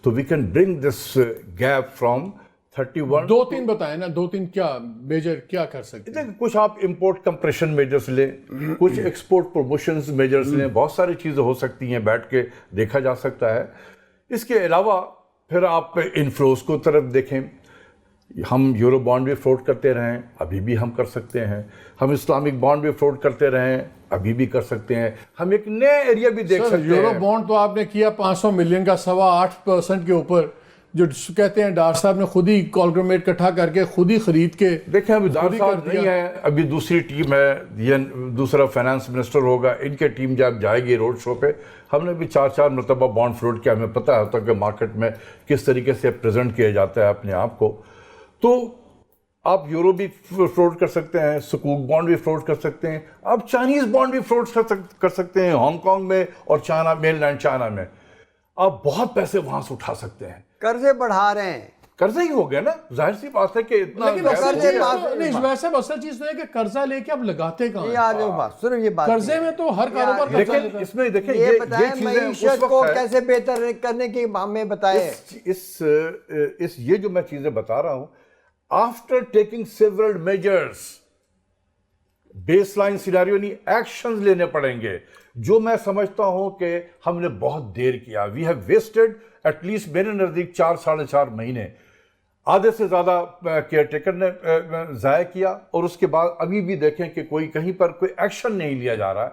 تو we can bring this gap from 31 دو تین بتائیں نا, دو تین کیا میجر کیا کر سکتے ہیں؟ کچھ آپ امپورٹ کمپریشن میجرز لیں, کچھ ایکسپورٹ پروموشنز میجرز لیں, بہت ساری چیزیں ہو سکتی ہیں, بیٹھ کے دیکھا جا سکتا ہے. اس کے علاوہ پھر آپ انفلوز کو طرف دیکھیں. ہم یورو بانڈ بھی فلوٹ کرتے رہیں, ابھی بھی ہم کر سکتے ہیں. ہم اسلامک بانڈ بھی فلوٹ کرتے رہیں, ابھی بھی کر سکتے ہیں. ہم ایک نئے ایریا بھی دیکھ سکتے ہیں. یورو بانڈ تو آپ نے کیا 500 ملین کا 8.25% کے اوپر, جو کہتے ہیں ڈار صاحب نے خود ہی کالکولیٹ اکٹھا کر کے خود ہی خرید کے. دیکھیں ابھی ڈار صاحب نہیں ہے, ابھی دوسری ٹیم ہے, یہ دوسرا فائنانس منسٹر ہوگا, ان کے ٹیم جب جائے گی روڈ شو پہ. ہم نے بھی 4 مرتبہ بانڈ فلوٹ کیا, ہمیں پتہ ہوتا ہے کہ مارکیٹ میں کس طریقے سے پریزنٹ کیا جاتا ہے اپنے آپ کو. تو آپ یورو بھی فلوٹ کر سکتے ہیں, سکوک بانڈ بھی فلوٹ کر سکتے ہیں, آپ چائنیز بانڈ بھی فلوٹ کر سکتے ہیں ہانگ کانگ میں اور چائنا, مین لینڈ چائنا میں. آپ بہت پیسے وہاں سے اٹھا سکتے ہیں. قرضے بڑھا رہے ہیں, قرضہ ہی ہو گیا نا, ظاہر سی بات ہے کہ اتنا. ویسے اصل چیز تو ہے کہ قرضہ لے کے اب لگاتے کہاں یہ بات قرضے میں تو ہر کاروبار قرضہ لیتا ہے. اس میں دیکھیں یہ بتائیں معیشت کو کیسے بہتر کرنے کی ہمیں بتائے. یہ جو میں چیزیں بتا رہا ہوں, after taking several measures, base line scenario نہیں, ایکشنز لینے پڑیں گے. جو میں سمجھتا ہوں کہ ہم نے بہت دیر کیا. We have wasted at least میرے نزدیک 4-4.5 مہینے, آدھے سے زیادہ کیئر ٹیکر نے ضائع کیا, اور اس کے بعد ابھی بھی دیکھیں کہ کوئی کہیں پر کوئی ایکشن نہیں لیا جا رہا.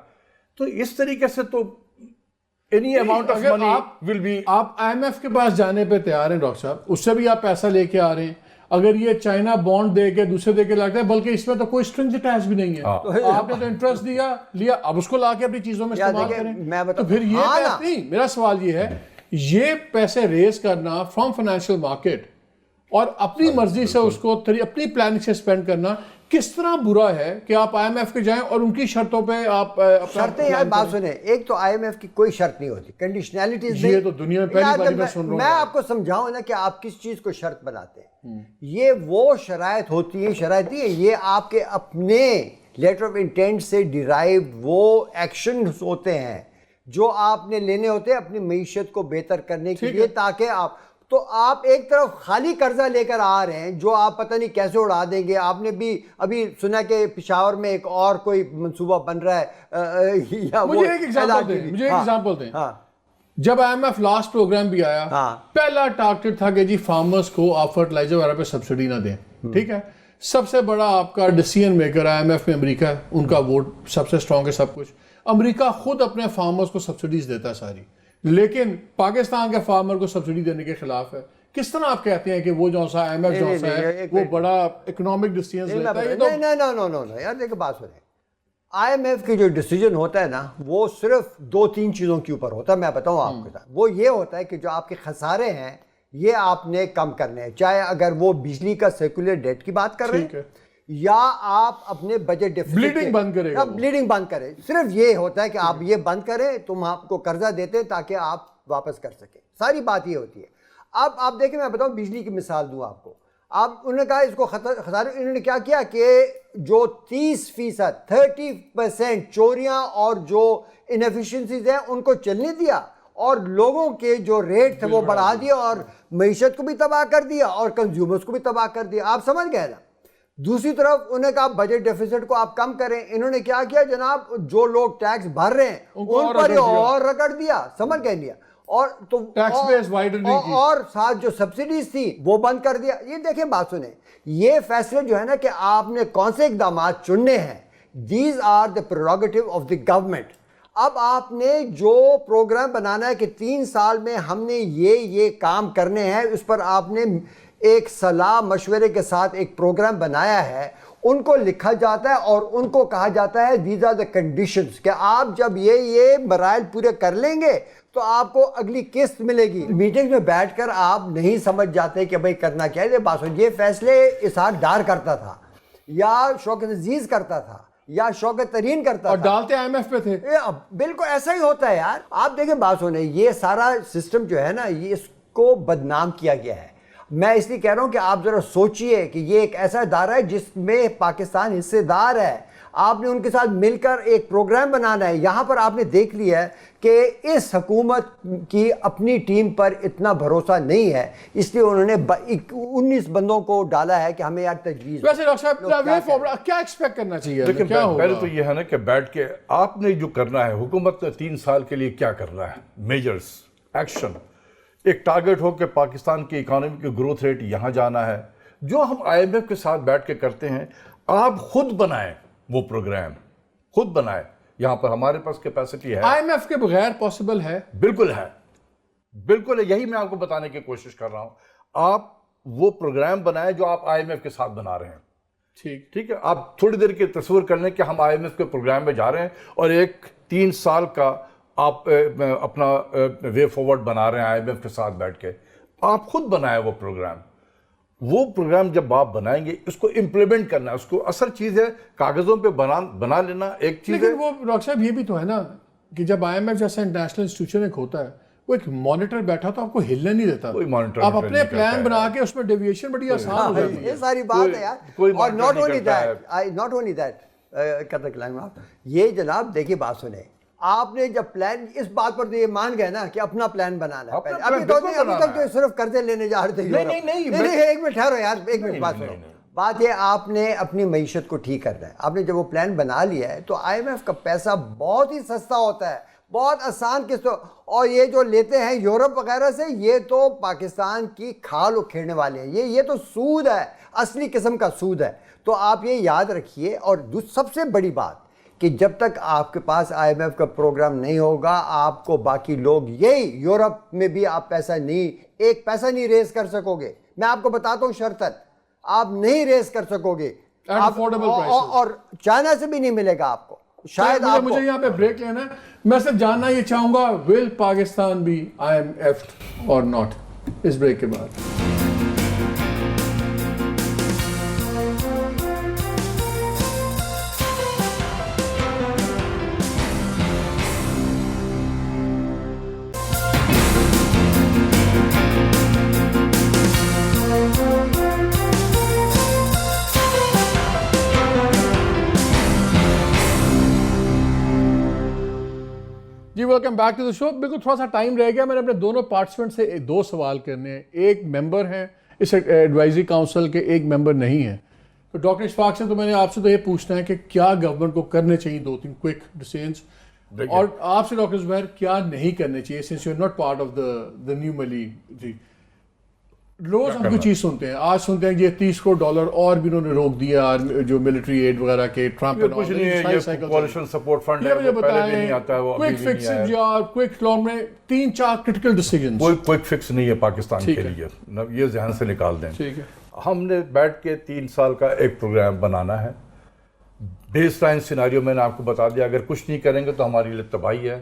تو اس طریقے سے تو any amount of money will be. آپ IMF کے پاس جانے پہ تیار ہیں ڈاکٹر صاحب, اس سے بھی آپ پیسہ لے کے آ رہے ہیں. اگر یہ چائنا بانڈ دے کے دوسرے دے کے لگتا ہے, بلکہ اس میں تو کوئی اسٹرنگز اٹیچ بھی نہیں ہے, آپ نے تو انٹرسٹ دیا لیا, اب اس کو لا کے اپنی چیزوں میں استعمال کریں. تو پھر یہ نہیں, میرا سوال یہ ہے, یہ پیسے ریز کرنا فرام فائنینشیل مارکیٹ اور اپنی مرضی سے اس کو اپنی پلاننگ سے اسپینڈ کرنا کس طرح برا ہے کہ آپ IMF کے جائیں اور ان کی شرطوں پہ آپ شرطیں. یار بات سنیں, ایک تو IMF کی کوئی شرط نہیں ہوتی, کنڈیشنلٹیز نہیں. یہ تو دنیا میں پہلی بار میں سن رہا ہوں. میں آپ کو سمجھاؤں نا کہ آپ کس چیز کو شرط بناتے ہیں. یہ وہ شرائط ہوتی ہے, شرائط نہیں ہے, یہ آپ کے اپنے لیٹر آف انٹینٹ سے ڈیرائیو وہ ایکشنز ہوتے ہیں جو آپ نے لینے ہوتے ہیں اپنی معیشت کو بہتر کرنے کے لیے, تاکہ آپ تو آپ ایک طرف خالی قرضہ لے کر آ رہے ہیں جو آپ پتہ نہیں کیسے اڑا دیں گے. آپ نے بھی ابھی سنا کہ پشاور میں ایک اور کوئی منصوبہ بن رہا ہے. مجھے ایک ایگزامپل دیں. جب IMF لاسٹ پروگرام بھی آیا, پہلا ٹارگٹ تھا کہ جی فارمرز کو آپ فرٹیلائزر وغیرہ پہ سبسڈی نہ دیں. ٹھیک ہے, سب سے بڑا آپ کا ڈیسیژن میکر IMF میں امریکہ ہے, ان کا ووٹ سب سے اسٹرانگ ہے. سب کچھ امریکہ خود اپنے فارمرز کو سبسڈیز دیتا ہے ساری, لیکن پاکستان کے فارمر کو سبسڈی دینے کے خلاف ہے. کس طرح آپ کہتے ہیں کہ وہ جو سا IMF جو سا ہے وہ بڑا اکنامک ڈیسیژن لیتا ہے؟ نہیں, یار دیکھیں بات سنیں, IMF کی جو ڈیسیجن ہوتا ہے نا وہ صرف 2-3 چیزوں کے اوپر ہوتا ہے. میں بتاؤں آپ کے ساتھ, وہ یہ ہوتا ہے کہ جو آپ کے خسارے ہیں یہ آپ نے کم کرنے ہیں, چاہے اگر وہ بجلی کا سیکولر ڈیٹ کی بات کر رہے ہیں یا آپ اپنے بجٹ ڈیفیسٹ بلیڈنگ بند کریں, بلیڈنگ بند کریں. صرف یہ ہوتا ہے کہ آپ یہ بند کریں, تم آپ کو قرضہ دیتے تاکہ آپ واپس کر سکیں. ساری بات یہ ہوتی ہے. اب آپ دیکھیں, میں بتاؤں بجلی کی مثال دوں آپ کو. انہوں نے کہا اس کو خسارے, انہوں نے کیا کیا کہ جو 30% چوریاں اور جو انیفیشنسیز ہیں ان کو چلنے دیا, اور لوگوں کے جو ریٹ تھے وہ بڑھا دیا, اور معیشت کو بھی تباہ کر دیا اور کنزیومرز کو بھی تباہ کر دیا. آپ سمجھ گئے نا. دوسری طرف انہوں نے کہا بجٹ ڈیفیسٹ کو آپ کم کریں. انہوں نے کیا کیا جناب, جو لوگ ٹیکس بھر رہے ہیں ان پر اور رگڑ دیا. سمجھ گئے لیا, اور تو اور ساتھ جو سبسڈیز تھی وہ بند کر دیا. یہ دیکھیں بات سنیں, یہ فیصلے جو ہے نا کہ آپ نے کون سے اقدامات چننے ہیں, these are the prerogative of the government. اب آپ نے جو پروگرام بنانا ہے کہ 3 سال میں ہم نے یہ کام کرنے ہیں, اس پر آپ نے ایک صلاح مشورے کے ساتھ ایک پروگرام بنایا ہے, ان کو لکھا جاتا ہے اور ان کو کہا جاتا ہے دیز آر دا کنڈیشنز, کہ آپ جب یہ مراحل پورے کر لیں گے تو آپ کو اگلی قسط ملے گی. میٹنگ میں بیٹھ کر آپ نہیں سمجھ جاتے کہ بھائی کرنا کیا ہے. یہ فیصلے اسحاق ڈار کرتا تھا یا شوکت عزیز کرتا تھا یا شوکت ترین کرتا تھا, اور ڈالتے IMF پہ تھے. بالکل ایسا ہی ہوتا ہے یار. آپ دیکھیں بات سنیں, یہ سارا سسٹم جو ہے نا یہ اس کو بدنام کیا گیا ہے. میں اس لیے کہہ رہا ہوں کہ آپ ذرا سوچئے کہ یہ ایک ایسا ادارہ ہے جس میں پاکستان حصے دار ہے. آپ نے ان کے ساتھ مل کر ایک پروگرام بنانا ہے. یہاں پر آپ نے دیکھ لیا ہے کہ اس حکومت کی اپنی ٹیم پر اتنا بھروسہ نہیں ہے, اس لیے انہوں نے 19 بندوں کو ڈالا ہے کہ ہمیں یار تجویز. ویسے ڈاکٹر صاحب کیا ایکسپیکٹ کرنا چاہیے؟ لیکن پہلے تو یہ ہے نا کہ بیٹھ کے آپ نے جو کرنا ہے, حکومت نے 3 سال کے لیے کیا کرنا ہے, میجرز, ایکشن. ایک ٹارگٹ ہو کہ پاکستان کی اکانومی کی گروتھ ریٹ یہاں جانا ہے. جو ہم IMF کے ساتھ بیٹھ کے کرتے ہیں, آپ خود بنائیں وہ پروگرام, خود بنائیں. یہاں پر ہمارے پاس کیپیسٹی ہے. IMF کے بغیر پاسبل ہے؟ بالکل ہے, بالکل ہے. یہی میں آپ کو بتانے کی کوشش کر رہا ہوں. آپ وہ پروگرام بنائیں جو آپ IMF کے ساتھ بنا رہے ہیں. ٹھیک ہے, آپ تھوڑی دیر کی تصور کر لیں کہ ہم IMF کے پروگرام میں جا رہے ہیں اور ایک 3 سال کا آپ اپنا وے فارورڈ بنا رہے ہیں IMF کے ساتھ بیٹھ کے. آپ خود بنائیں وہ پروگرام. وہ پروگرام جب آپ بنائیں گے, اس کو امپلیمنٹ کرنا ہے. اس کو اصل چیز ہے کاغذوں پہ بنا لینا ایک چیز ہے. لیکن وہ ڈاکٹر صاحب یہ بھی تو ہے نا کہ جب IMF جیسا انٹرنیشنل انسٹیٹیوشن ایک ہوتا ہے, وہ ایک مانیٹر بیٹھا تو آپ کو ہلنے نہیں دیتا. آپ اپنے پلان بنا کے اس میں ڈیویشن بڑی آسان ہو جاتی ہے. یہ ساری بات ہے یار. اور ناٹ اونلی دیٹ قدر کلام آپ یہ جناب دیکھیے بات سنیں, آپ نے جب پلان اس بات پر تو یہ مان گئے نا کہ اپنا پلان بنانا ہے. ابھی تک تو صرف قرضے لینے جا رہے تھے. نہیں ایک منٹ ٹھہرو یار, ایک منٹ بات سنو. بات یہ آپ نے اپنی معیشت کو ٹھیک کرنا ہے. آپ نے جب وہ پلان بنا لیا ہے تو IMF کا پیسہ بہت ہی سستا ہوتا ہے, بہت آسان قسط. اور یہ جو لیتے ہیں یورپ وغیرہ سے, یہ تو پاکستان کی کھال اکھیڑنے والے ہیں. یہ تو سود ہے, اصلی قسم کا سود ہے. تو آپ یہ یاد رکھیے. اور سب سے بڑی بات کہ جب تک آپ کے پاس IMF کا پروگرام نہیں ہوگا, آپ کو باقی لوگ یہی یورپ میں بھی آپ ایک پیسہ نہیں ریز کر سکو گے. میں آپ کو بتاتا ہوں شرطن, آپ نہیں ریز کر سکو گے. اور چائنا سے بھی نہیں ملے گا آپ کو. شاید مجھے یہاں پہ بریک لینا ہے. میں صرف جاننا یہ چاہوں گا, ول پاکستان بی IMF اور ناٹ, اس بریک کے بعد. جی ویلکم بیک ٹو دا شو. بالکل تھوڑا سا ٹائم رہ گیا. میں نے اپنے دونوں پارٹیسپینٹ سے 2 سوال کرنے ہیں. ایک ممبر ہیں اس ایڈوائزری کاؤنسل کے, ایک ممبر نہیں ہیں. تو ڈاکٹر اشفاق سے تو میں نے آپ سے تو یہ پوچھنا ہے کہ کیا گورنمنٹ کو کرنے چاہیے 2-3 کوئک ڈیسیژنز, اور آپ سے ڈاکٹر زبیر کیا نہیں کرنے چاہیے since you are not part of the new ملی. جی روز ہم کوئی چیز سنتے ہیں, آج سنتے ہیں یہ $30 کروڑ اور بھی انہوں نے روک دیا جو ملٹری ایڈ وغیرہ کے. ٹرمپ کچھ نہیں ہے, یہ کولیشن سپورٹ فنڈ ہے, وہ پہلے بھی نہیں آتا ہے, وہ ابھی بھی نہیں آیا. یا کوئک لانگ میں 3-4 کرٹیکل ڈیسیژنز. کوئی کوئک فکس نہیں ہے پاکستان کے لیے, یہ ذہن سے نکال دیں. ٹھیک ہے, ہم نے بیٹھ کے 3 سال کا ایک پروگرام بنانا ہے. بیس لائن سیناریو میں نے آپ کو بتا دیا, اگر کچھ نہیں کریں گے تو ہمارے لیے تباہی ہے.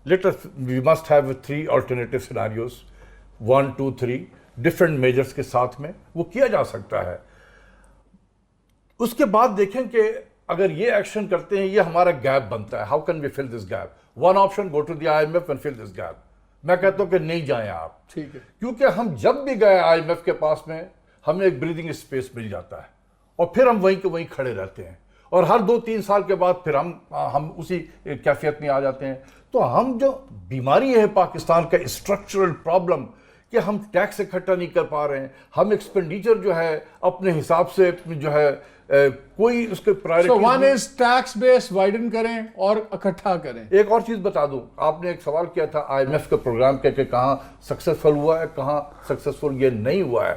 We must have 3 alternative scenarios, 1, 2, 3 different measures کے ساتھ میں وہ کیا جا سکتا ہے. اس کے بعد دیکھیں کہ اگر یہ ایکشن کرتے ہیں, یہ ہمارا گیپ بنتا ہے. How can we fill this gap? One option, go to the IMF and fill this gap. میں کہتا ہوں کہ نہیں جائیں آپ. ٹھیک ہے, کیونکہ ہم جب بھی گئے IMF کے پاس میں, ہمیں ایک بریدنگ اسپیس مل جاتا ہے اور پھر ہم وہیں کے وہیں کھڑے رہتے ہیں, اور ہر 2-3 سال کے بعد پھر ہم اسی کیفیت میں آ جاتے ہیں. تو ہم جو بیماری ہے پاکستان کا اسٹرکچرل پرابلم کہ ہم ٹیکس اکٹھا نہیں کر پا رہے ہیں, ہم ایکسپینڈیچر جو ہے اپنے حساب سے جو ہے کوئی اس کے priority. So one is tax base widen کریں اور اکٹھا کریں. ایک اور چیز بتا دوں, آپ نے ایک سوال کیا تھا IMF کا پروگرام کہ کہاں سکسیسفل ہوا ہے, کہاں سکسیسفل یہ نہیں ہوا ہے.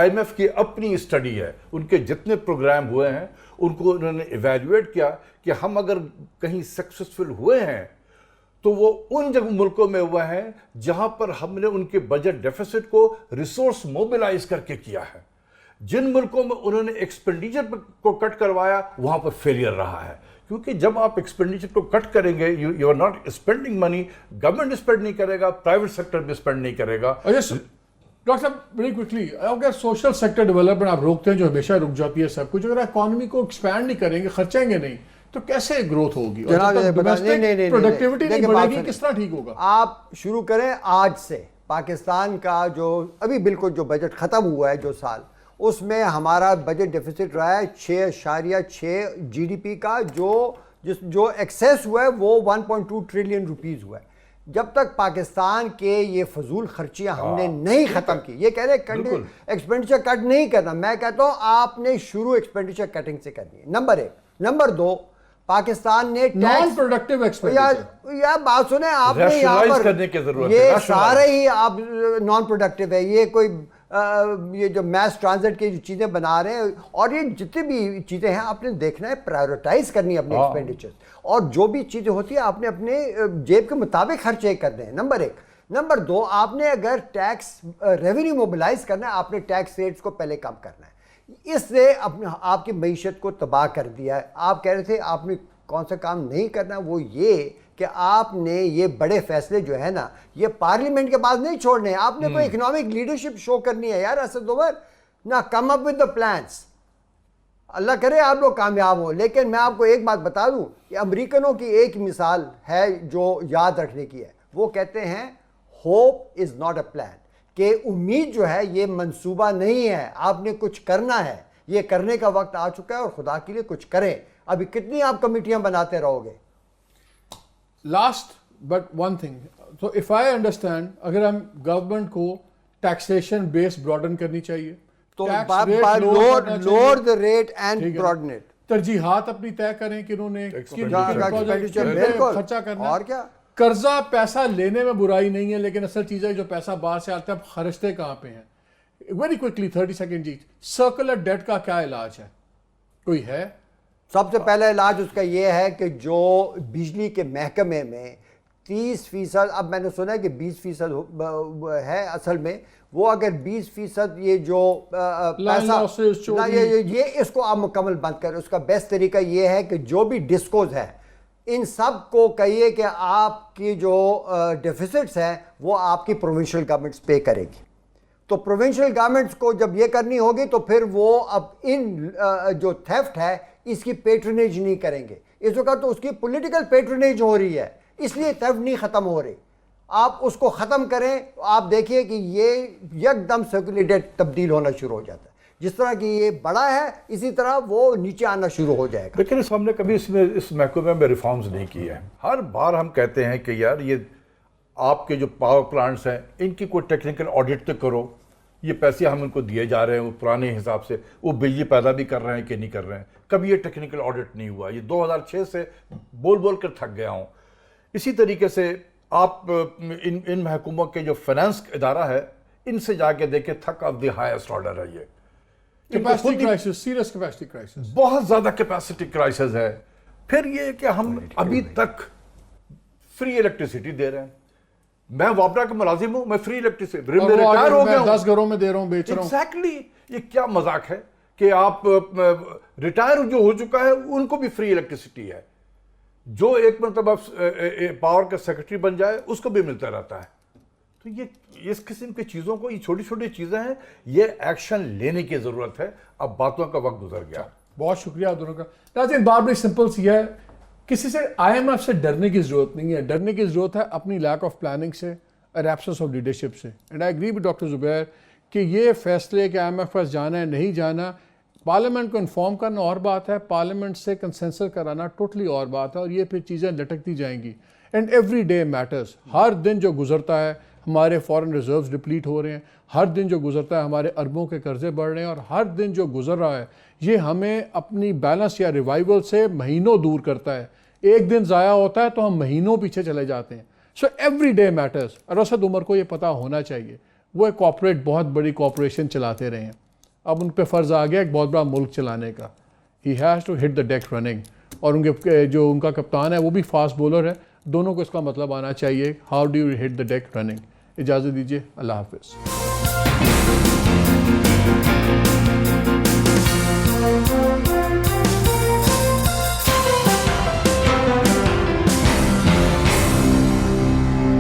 IMF کی اپنی اسٹڈی ہے, ان کے جتنے پروگرام ہوئے ہیں ان کو انہوں نے ایویلیویٹ کیا کہ ہم اگر کہیں سکسیسفل ہوئے ہیں تو وہ ان جگہ ملکوں میں ہوا ہے جہاں پر ہم نے ان کے بجٹ ڈیفیسٹ کو ریسورس موبلائز کر کے کیا ہے. جن ملکوں میں انہوں نے ایکسپینڈیچر کو کٹ کروایا وہاں پر فیلئر رہا ہے. کیونکہ جب آپ ایکسپینڈیچر کو کٹ کریں گے, you are not spending money, government spend نہیں کرے گا, پرائیویٹ سیکٹر بھی اسپینڈ نہیں کرے گا. ڈاکٹر صاحب ویری کوئکلی, اگر سوشل سیکٹر ڈیولپمنٹ آپ روکتے ہیں جو ہمیشہ رک جاتی ہے سب کچھ, اگر اکانومی کو ایکسپینڈ نہیں کریں گے, خرچیں گے نہیں, تو کیسے گروتھ ہوگی؟ پروڈکٹیوٹی نہیں بڑھے گی, کس طرح ٹھیک ہوگا؟ آپ شروع کریں آج سے. پاکستان کا جو ابھی بالکل جو بجٹ ختم ہوا ہے جو سال, اس میں ہمارا بجٹ ڈیفیسٹ رہا ہے 6.6 GDP کا، جو ایکسیس ہوا ہے وہ 1.2 ٹریلین روپیز ہوا ہے. جب تک پاکستان کے یہ فضول خرچیاں ہم نے نہیں ختم کی، یہ کہہ رہے ایکسپینڈیچر کٹ نہیں کرنا، میں کہتا ہوں آپ نے شروع ایکسپینڈیچر کٹنگ سے کرنی ہے، نمبر 1. نمبر 2، پاکستان نے نان پروڈکٹیو ایکسپینڈیچر، یا بات سنیں آپ نے یہاں پر یہ سارے ہی آپ نان پروڈکٹیو ہے. یہ کوئی یہ جو میس ٹرانزٹ کی جو چیزیں بنا رہے ہیں اور یہ جتنی بھی چیزیں ہیں آپ نے دیکھنا ہے پرائیورٹائز کرنی ہے اپنے ایکسپینڈیچر، اور جو بھی چیزیں ہوتی ہیں آپ نے اپنے جیب کے مطابق خرچے کرنے ہیں، نمبر 1. نمبر 2، آپ نے اگر ٹیکس ریونیو موبلائز کرنا ہے آپ نے ٹیکس ریٹس کو پہلے کم کرنا ہے. اس سے آپ کی معیشت کو تباہ کر دیا ہے. آپ کہہ رہے تھے آپ نے کون سا کام نہیں کرنا، وہ یہ کہ آپ نے یہ بڑے فیصلے جو ہے نا یہ پارلیمنٹ کے پاس نہیں چھوڑنے ہیں، آپ نے کوئی اکنامک لیڈرشپ شو کرنی ہے یار. اسد عمر نہ کم اپ ود دا پلانس، اللہ کرے آپ لوگ کامیاب ہوں. لیکن میں آپ کو ایک بات بتا دوں کہ امریکنوں کی ایک مثال ہے جو یاد رکھنے کی ہے، وہ کہتے ہیں hope is not a plan, کہ امید جو ہے یہ منصوبہ نہیں ہے، آپ نے کچھ کرنا ہے، یہ کرنے کا وقت آ چکا ہے اور خدا کے لیے کچھ کریں. ابھی کتنی آپ کمیٹیاں بناتے رہو گے؟ لاسٹ بٹ ون تھنگ، تو اف آئی انڈرسٹینڈ، اگر ہم گورنمنٹ کو ٹیکسیشن بیس براڈن کرنی چاہیے تو lower the rate and broaden it, ترجیحات اپنی طے کریں کہ انہوں نے خرچہ کرنا. اور کیا، قرضہ پیسہ لینے میں برائی نہیں ہے، لیکن اصل چیز ہے جو پیسہ باہر سے آتا ہے اب خرچتے کہاں پہ ہیں. ویری کوئکلی 30 سیکنڈ جی، سرکولر ڈیٹ کا کیا علاج ہے؟ کوئی ہے؟ سب سے پہلا علاج اس کا یہ ہے کہ جو بجلی کے محکمے میں 30%، اب میں نے سنا ہے کہ 20% ہے اصل میں، وہ اگر 20% یہ جو پیسہ یہ اس کو آپ مکمل بند کریں. اس کا بیسٹ طریقہ یہ ہے کہ جو بھی ڈسکوز ہے ان سب کو کہیے کہ آپ کی جو ڈیفیسٹس ہیں وہ آپ کی پروونشل گورنمنٹس پے کرے گی. تو پروونشل گورنمنٹس کو جب یہ کرنی ہوگی تو پھر وہ اب ان جو تھیفٹ ہے اس کی پیٹرنیج نہیں کریں گے. اس وقت تو اس کی پولیٹیکل پیٹرنیج ہو رہی ہے، اس لیے تھیفٹ نہیں ختم ہو رہی. آپ اس کو ختم کریں، آپ دیکھیے کہ یہ یک دم سرکولیٹڈ تبدیل ہونا شروع ہو جاتا ہے. جس طرح کہ یہ بڑا ہے اسی طرح وہ نیچے آنا شروع ہو جائے گا. لیکن ہم نے کبھی اس محکمے میں ریفارمز نہیں کیے ہیں. ہر بار ہم کہتے ہیں کہ یار یہ آپ کے جو پاور پلانٹس ہیں ان کی کوئی ٹیکنیکل آڈٹ تو کرو، یہ پیسے ہم ان کو دیے جا رہے ہیں وہ پرانے حساب سے وہ بجلی پیدا بھی کر رہے ہیں کہ نہیں کر رہے ہیں. کبھی یہ ٹیکنیکل آڈٹ نہیں ہوا. یہ 2006 سے بول کر تھک گیا ہوں. اسی طریقے سے آپ ان محکوموں کے جو فائنانس ادارہ ہے ان سے جا کے دیکھیں، تھک آف دی ہائیسٹ آرڈر ہے. یہ capacity crisis, serious capacity crisis, بہت زیادہ کیپیسٹی کرائسس ہے. پھر یہ کہ ہم ابھی تک فری الیکٹریسٹی دے رہے ہیں. میں واپڈا کا ملازم ہوں، میں فری الیکٹریسٹی ریٹائر ہو گیا ہوں، 10 گھروں میں دے رہا ہوں، بیچ رہا ہوں. ایگزیکٹلی. یہ کیا مذاق ہے کہ آپ ریٹائر جو ہو چکا ہے ان کو بھی فری الیکٹریسٹی ہے. جو ایک مرتبہ پاور کا سیکرٹری بن جائے اس کو بھی ملتا رہتا ہے. تو یہ اس قسم کی چیزوں کو، یہ چھوٹی چھوٹی چیزیں ہیں، یہ ایکشن لینے کی ضرورت ہے. اب باتوں کا وقت گزر گیا. بہت شکریہ آپ دونوں کا. ناظرین، بات بڑی سمپل سی ہے، کسی سے IMF سے ڈرنے کی ضرورت نہیں ہے. ڈرنے کی ضرورت ہے اپنی لیک آف پلاننگ سے اور ایبسنس آف لیڈرشپ سے. And I agree with doctor Zubair کہ یہ فیصلے کہ IMF پاس جانا ہے نہیں جانا، پارلیمنٹ کو انفارم کرنا اور بات ہے، پارلیمنٹ سے کنسنسس کرانا ٹوٹلی اور بات ہے، اور یہ پھر چیزیں لٹکتی جائیں گی. And every day matters. ہر دن جو گزرتا ہے ہمارے فارن ریزروز ڈپلیٹ ہو رہے ہیں، ہر دن جو گزرتا ہے ہمارے اربوں کے قرضے بڑھ رہے ہیں، اور ہر دن جو گزر رہا ہے یہ ہمیں اپنی بیلنس یا ریوائول سے مہینوں دور کرتا ہے. ایک دن ضائع ہوتا ہے تو ہم مہینوں پیچھے چلے جاتے ہیں. So every day matters. اور اسد عمر کو یہ پتہ ہونا چاہیے. وہ ایک کارپوریٹ، بہت بڑی کارپوریشن چلاتے رہے ہیں، اب ان پہ فرض آ گیا ایک بہت بڑا ملک چلانے کا. He has to hit the deck running. اور ان کا کپتان ہے وہ بھی فاسٹ بولر ہے. دونوں کو اس کا مطلب آنا چاہیے، how do you hit the deck running. اجازت دیجیے، اللہ حافظ.